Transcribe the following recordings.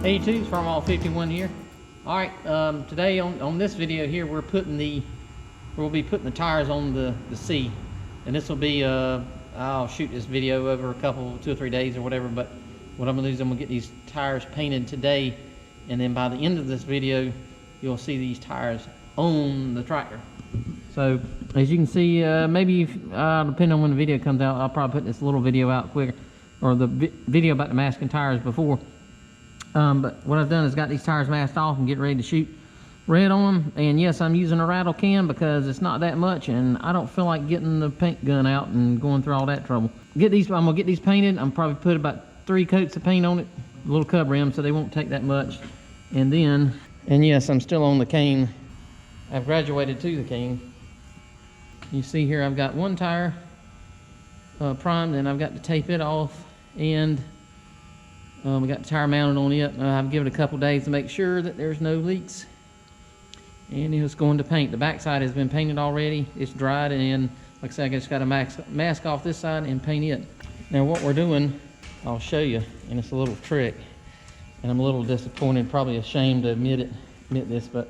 Hey YouTube, Farmall 51 here. Alright, today on this video here we'll be putting the tires on the C. And this will be, I'll shoot this video over a 2 or 3 days or whatever, but what I'm going to do is I'm going to get these tires painted today, and then by the end of this video you'll see these tires on the tractor. So as you can see, maybe depending on when the video comes out, I'll probably put this little video out quicker, or the video about the masking tires before. But what I've done is got these tires masked off and getting ready to shoot red on them. And yes, I'm using a rattle can because it's not that much, and I don't feel like getting the paint gun out and going through all that trouble. I'm gonna get these painted. I'm probably put about 3 coats of paint on it, a little cub rim, so they won't take that much. And yes, I'm still on the cane. I've graduated to the cane. You see here, I've got one tire primed, and I've got to tape it off, and we got the tire mounted on it. I've given it a couple days to make sure that there's no leaks, and it's going to paint. The back side has been painted already. It's dried, and like I said, I just got to mask off this side and paint it. Now what we're doing, I'll show you, and it's a little trick, and I'm a little disappointed, probably ashamed to admit this, but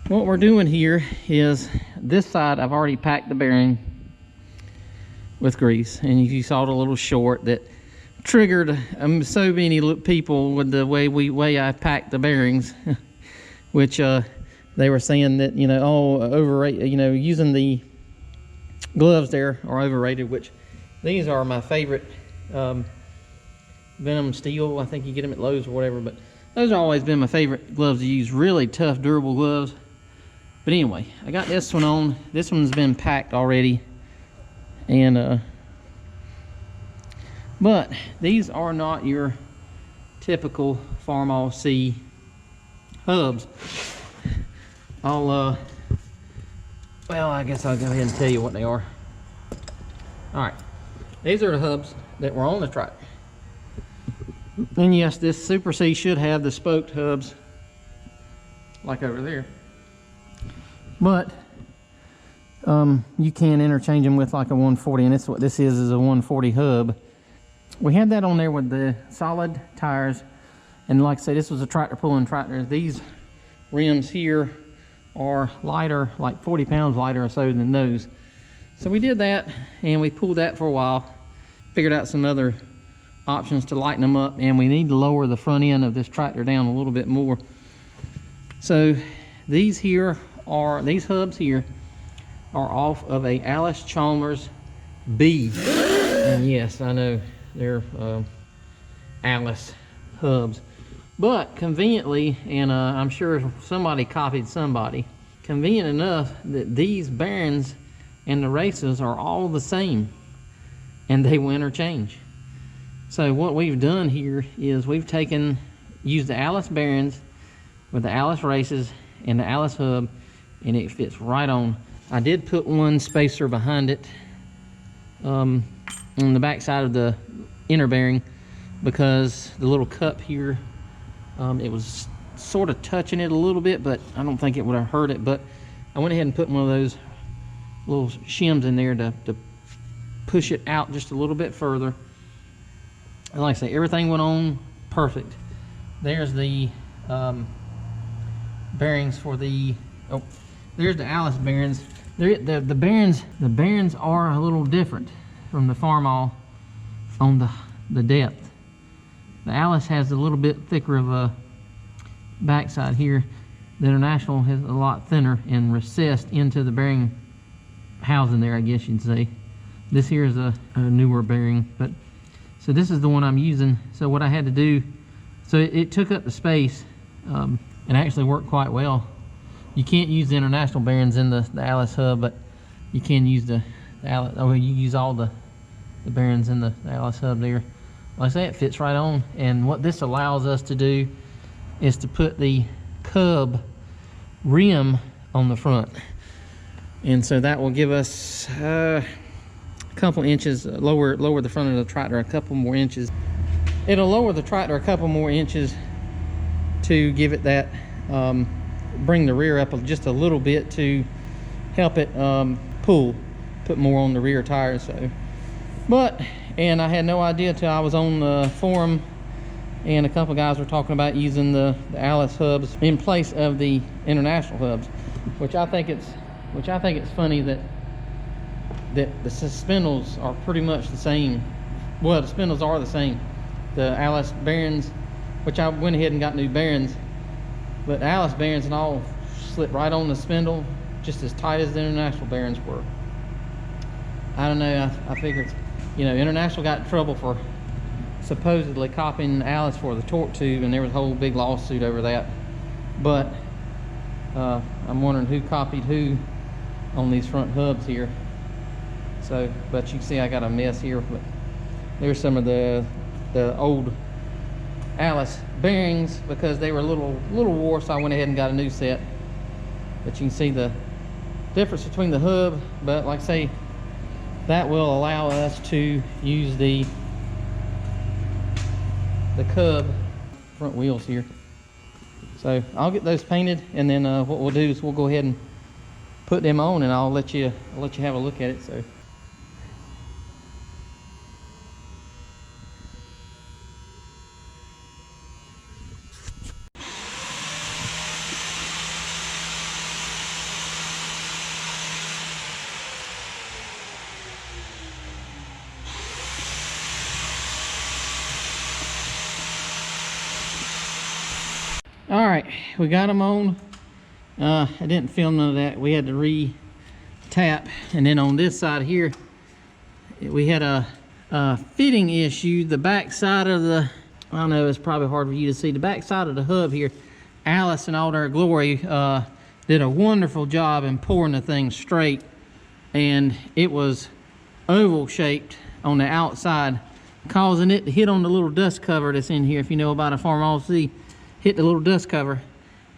what we're doing here is this side I've already packed the bearing with grease, and you saw the little short that triggered so many people with the way I packed the bearings, which they were saying that, you know, overrated, you know, using the gloves there are overrated, which these are my favorite Venom steel. I think you get them at Lowe's or whatever, but those have always been my favorite gloves to use, really tough, durable gloves. But anyway, I got this one on. This one's been packed already, and but these are not your typical Farmall C hubs. Well, I guess I'll go ahead and tell you what they are. All right, these are the hubs that were on the tractor. And yes, this Super C should have the spoked hubs like over there, but you can interchange them with like a 140, and that's what this is a 140 hub. We had that on there with the solid tires, and like I said, this was a tractor pulling tractor. These rims here are lighter, like 40 pounds lighter or so than those. So we did that, and we pulled that for a while, figured out some other options to lighten them up, and we need to lower the front end of this tractor down a little bit more. So these hubs here are off of a Allis Chalmers B, and yes, I know they're Allis hubs, but conveniently, and I'm sure somebody copied somebody, convenient enough that these bearings and the races are all the same, and they will interchange. So what we've done here is we've used the Allis bearings with the Allis races and the Allis hub, and it fits right on. I did put one spacer behind it on the back side of the inner bearing, because the little cup here, it was sort of touching it a little bit, but I don't think it would have hurt it. But I went ahead and put one of those little shims in there to push it out just a little bit further. And like I say, everything went on perfect. There's the bearings for the, there's the Allis bearings. The bearings are a little different from the Farmall on the depth. The Allis has a little bit thicker of a backside here. The International has a lot thinner and recessed into the bearing housing there, I guess you'd say. This here is a newer bearing, but so this is the one I'm using. So what I had to do, so it took up the space, and actually worked quite well. You can't use the International bearings in the Allis hub, but you can use the Allis, you use all the bearings in the Allis hub there. Like I say, it fits right on. And what this allows us to do is to put the cub rim on the front, and so that will give us a couple inches, lower the front of the tractor a couple more inches. It'll lower the tractor a couple more inches to give it that, bring the rear up just a little bit to help it put more on the rear tires. So, and I had no idea till I was on the forum and a couple guys were talking about using the Allis hubs in place of the International hubs, which I think it's funny that the spindles are pretty much the same. Well, the spindles are the same. The Allis bearings, which I went ahead and got new bearings, but Allis bearings and all slip right on the spindle, just as tight as the International bearings were. I don't know, I figured, you know, International got in trouble for supposedly copying Allis for the torque tube, and there was a whole big lawsuit over that. But I'm wondering who copied who on these front hubs here. So, but you can see I got a mess here, but there's some of the old Allis bearings because they were a little wore, so I went ahead and got a new set. But you can see the difference between the hub, but like I say, that will allow us to use the Cub front wheels here. So I'll get those painted, and then what we'll do is we'll go ahead and put them on, and I'll let you have a look at it. So all right, we got them on. I didn't film none of that. We had to re-tap, and then on this side here, we had a fitting issue. The back side of the, I don't know, it's probably hard for you to see. The back side of the hub here, Allis in all their glory did a wonderful job in pouring the thing straight, and it was oval shaped on the outside, causing it to hit on the little dust cover that's in here. If you know about a Farmall C, hit the little dust cover,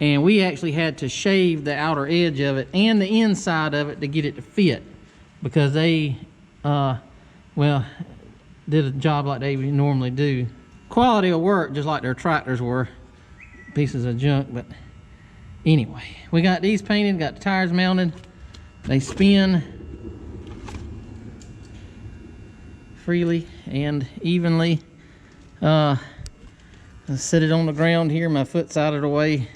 and we actually had to shave the outer edge of it and the inside of it to get it to fit, because they well, did a job like they normally do. Quality of work, just like their tractors were. Pieces of junk. But anyway, we got these painted, got the tires mounted. They spin freely and evenly. I set it on the ground here, my foot's out of the way,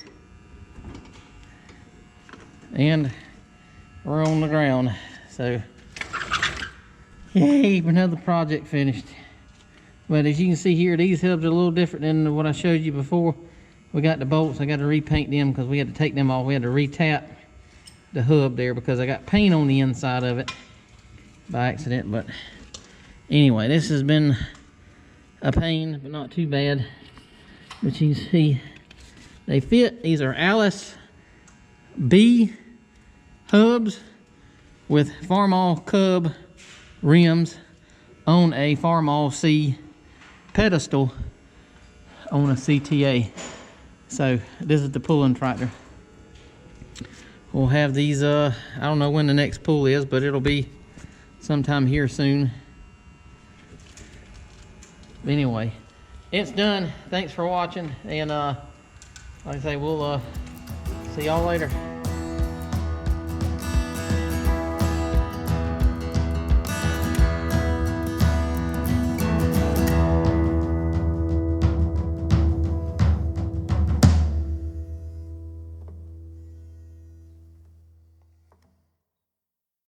and we're on the ground. So yay, another project finished. But as you can see here, these hubs are a little different than what I showed you before. We got the bolts, I got to repaint them because we had to take them off. We had to re-tap the hub there because I got paint on the inside of it by accident. But anyway, this has been a pain, but not too bad. But you can see they fit. These are Allis B hubs with Farmall Cub rims on a Farmall C pedestal on a CTA. So this is the pulling tractor. We'll have these, I don't know when the next pull is, but it'll be sometime here soon. Anyway, it's done. Thanks for watching, and like I say, we'll see y'all later.